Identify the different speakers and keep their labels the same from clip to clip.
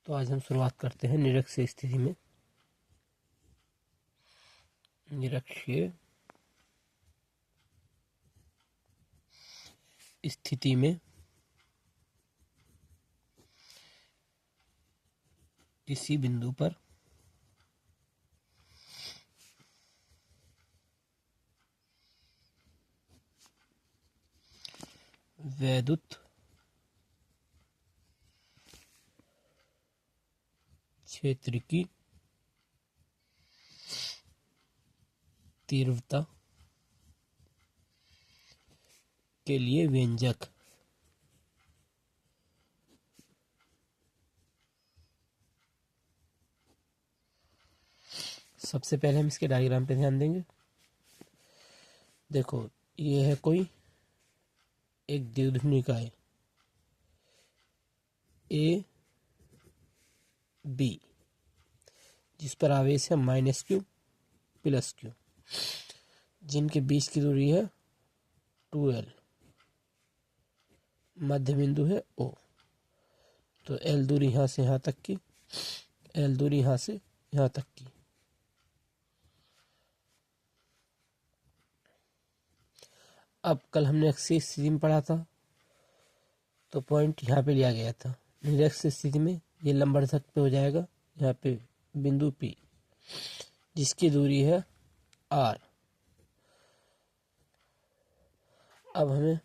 Speaker 1: तो आज हम शुरुआत करते हैं निरक्षीय स्थिति में। निरक्षीय स्थिति में किसी बिंदु पर वैद्युत क्षेत्र की तीव्रता के लिए व्यंजक सबसे पहले हम इसके डायग्राम पे ध्यान देंगे। देखो, ये है कोई एक द्विध्रुव निकाय ए बी, जिस पर आवेश है -q +q, जिनके बीच की दूरी है 2l, मध्य बिंदु है O। तो l दूरी यहाँ से यहाँ तक की, l दूरी यहाँ से यहाँ तक की। अब कल हमने अक्षीय स्थिति में पढ़ा था, तो पॉइंट यहाँ पे लिया गया था। निरक्षीय स्थिति में ये लंबवर्धक पे हो जाएगा, यहाँ पे बिंदु P, जिसकी दूरी है R। अब हमें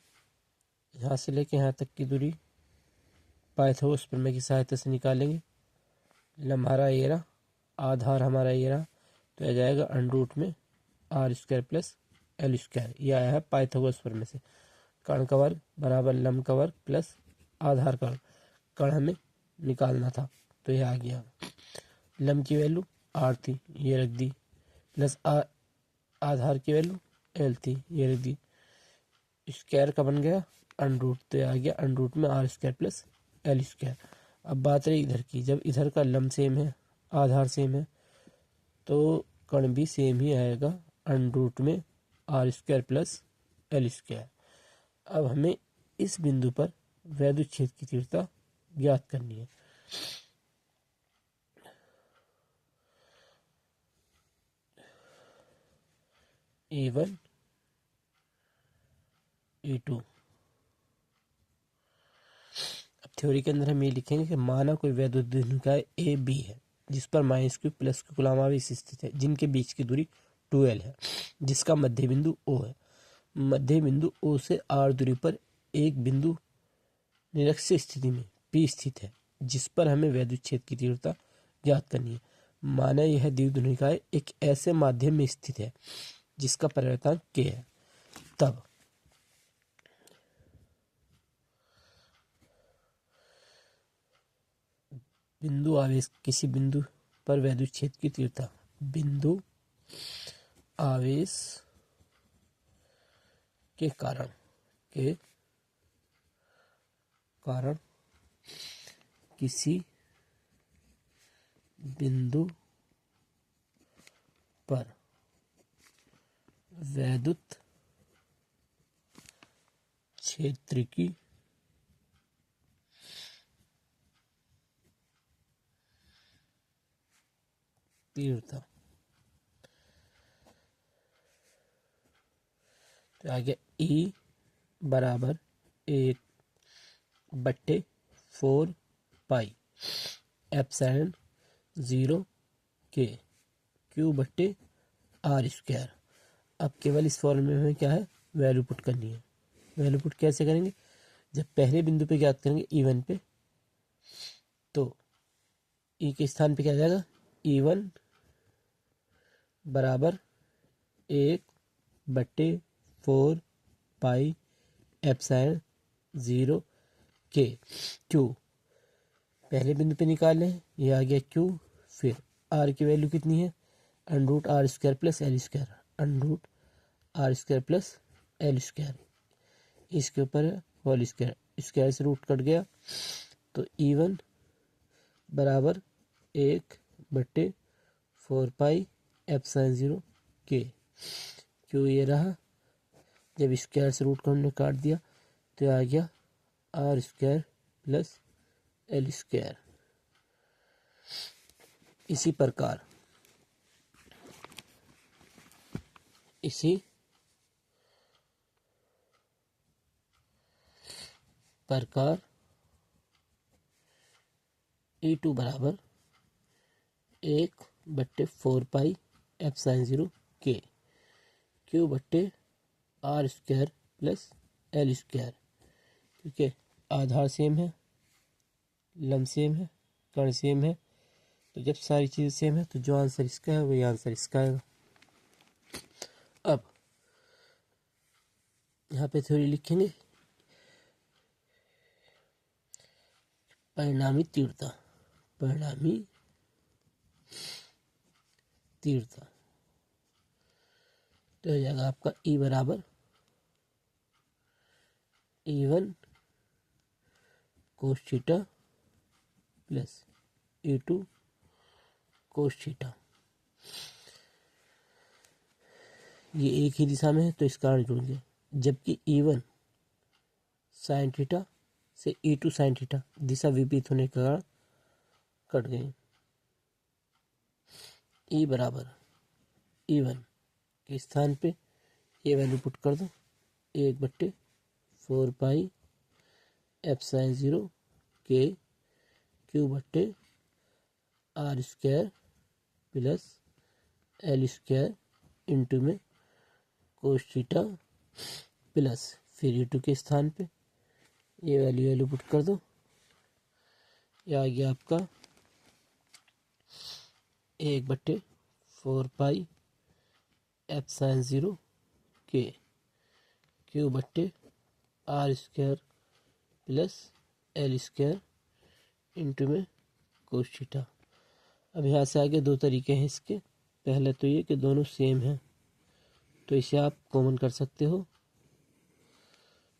Speaker 1: यहाँ से लेके यहाँ तक की दूरी पाइथागोरस प्रमेय की सहायता से निकालेंगे। हमारा ये रहा, आधार हमारा ये रहा, तो आ जाएगा √ में r² + l²। यह आया है पाइथागोरस प्रमेय से। कर्ण का वर्ग बराबर लंब का वर्ग प्लस आधार का वर्ग। कर्ण हमें निकालना था, तो यह आ गया। लंब की वैल्यू r थी, ये रख दी, प्लस आधार की वैल्यू l थी, ये रख दी। स्क्वायर का बन गया √ तो यह आ गया √ में r² + l²। अब बात रही इधर की, जब इधर का लंब सेम है, आधार सेम है, तो कर्ण भी सेम ही आएगा √ में r² + l²। अब हमें इस बिंदु पर वैद्युत क्षेत्र की तीव्रता ज्ञात करनी है। E1 E2। अब थ्योरी के अंदर हम ये लिखेंगे कि माना कोई वैद्युत निकाय ए बी है, जिस पर -q +q कूलम्ब आवेश स्थित है, जिनके बीच की दूरी 2l है, जिसका मध्य बिंदु O है। मध्य बिंदु O से r दूरी पर एक बिंदु निरक्षीय स्थिति में P स्थित है, जिस पर हमें वैद्युत क्षेत्र की तीव्रता ज्ञात करनी है। माना यह द्विध्रुव निकाय एक ऐसे माध्यम में स्थित है जिसका परिवर्तनांक k है। तब बिंदु आवेश, किसी बिंदु पर वैद्युत क्षेत्र की तीव्रता, बिंदु आवेश के कारण किसी बिंदु पर वैद्युत क्षेत्र की तीव्रता, तो आ गया E बराबर 1/4 पाई एप्सिलॉन 0 K Q/r²। अब केवल इस फॉर्मूले में क्या है, वैल्यू पुट करनी है। वैल्यू पुट कैसे करेंगे, जब पहले बिंदु पे ज्ञात करेंगे E1 पे, तो E के स्थान पे क्या आ जाएगा, E1 बराबर 1/4 पाई एप्सिलॉन 0 K Q। पहले बिंदु पे निकालें, ये आ गया Q। फिर R की वैल्यू कितनी है, √ r² + l², √ r² + l²। इसके ऊपर होल स्क्वायर, स्क्वायर से रूट कट गया, तो E1 बराबर 1/4 पाई एप्सिलॉन 0 K Q ये रहा। जब स्क्वायर से रूट को हमने काट दिया, तो आ गया r² + l²। इसी प्रकार E2 बराबर 1/4 पाई F sin 0 K Q/r² plus L²। क्योंकि आधार सेम है, लंब सेम है, कण सेम है, तो जब सारी चीज़ें सेम है तो जो आंसर इसका है वही आंसर इसका आएगा। अब यहाँ पे थ्योरी लिखेंगे, परिणामी तीव्रता तो हो जाएगा आपका E बराबर E1 cos theta plus E2 cos theta. ये एक ही दिशा में है तो इस कारण जुड़ गए, जबकि E1 साइन थीटा से E2 साइन थीटा दिशा विपरीत होने के कारण कट गए। E बराबर E1 के स्थान पे ये वैल्यू पुट कर दो, 1/4 पाई F sin 0 K Q/r² plus L² into में कोस थीटा प्लस फिर E2 के स्थान पे ये वैल्यू पुट कर दो, ये आ गया आपका 1/4 पाई F sin 0 K Q/r² plus L² into में कोस थीटा। अब यहाँ से आगे दो तरीके हैं इसके। पहले तो ये कि दोनों सेम हैं तो इसे आप कॉमन कर सकते हो।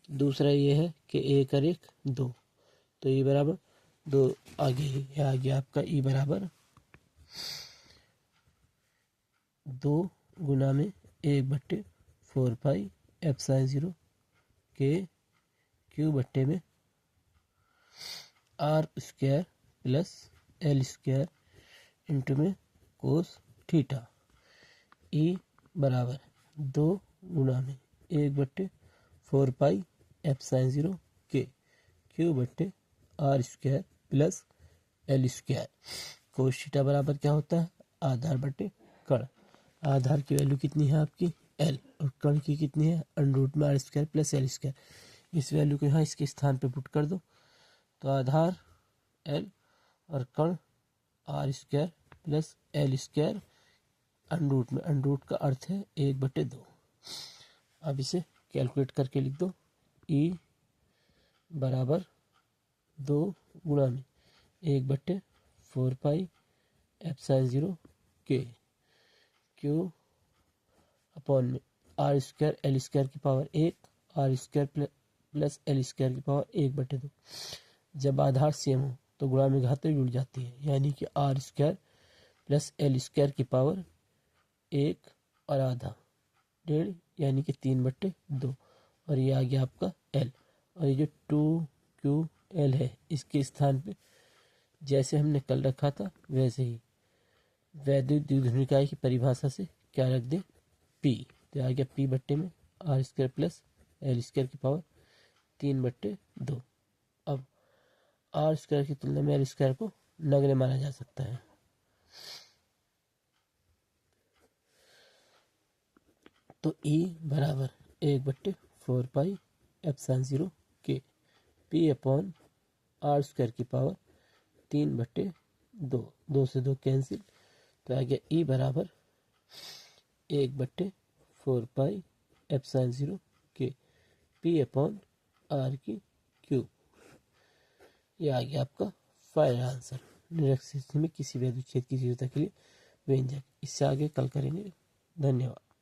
Speaker 1: दूसरा ये है कि 1 और 1 2, तो E बराबर 2 आ गया आपका E बराबर 2 गुना में 1/4 पाई F sin 0 के Q/में r² प्लस L² इंटू में कोस थीटा। E बराबर 2 गुना में 1/4 पाई F sin 0 के Q/r² plus L²। Cos theta बराबर क्या होता है, आधार बटे कण। आधार की वैल्यू कितनी है आपकी L और कण की कितनी है √r² प्लस L²। इस वैल्यू को यहाँ इसके स्थान पे पुट कर दो तो आधार L और कण r² प्लस L² अंडरूट में, अंडरूट का अर्थ है 1/2। अब इसे कैलकुलेट करके लिख दो, E बराबर 2 गुना में 1/4 पाई F sin 0 के Q अपॉन में r² L² की पावर 1 r² प्लस L² की पावर 1/2। जब आधार सेम हो तो गुणा में घात जुड़ जाती है, यानी कि r² प्लस L² की पावर 1 और आधा 1.5 यानी कि 3/2। और ये आ गया आपका L। और ये जो 2QL है इसके स्थान पे जैसे हमने कल रखा था वैसे ही वैद्युत द्विध्रुव निकाय की परिभाषा से क्या रख दें, P। तो आ गया P/में r² प्लस L² की पावर 3/2। अब r² की तुलना में L² को नगण्य माना जा सकता है। तो E बराबर 1/4 पाई F sin 0 के P/r² की पावर 3/2, 2 से 2 कैंसिल, तो आ गया E बराबर 1/4 पाई F sin 0 के P/r³। ये आ गया आपका फाइनल आंसर। निरक्षर स्थिति में किसी भी विच्छेद की तीव्रता के लिए व्यंजक। इससे आगे कल करेंगे। धन्यवाद।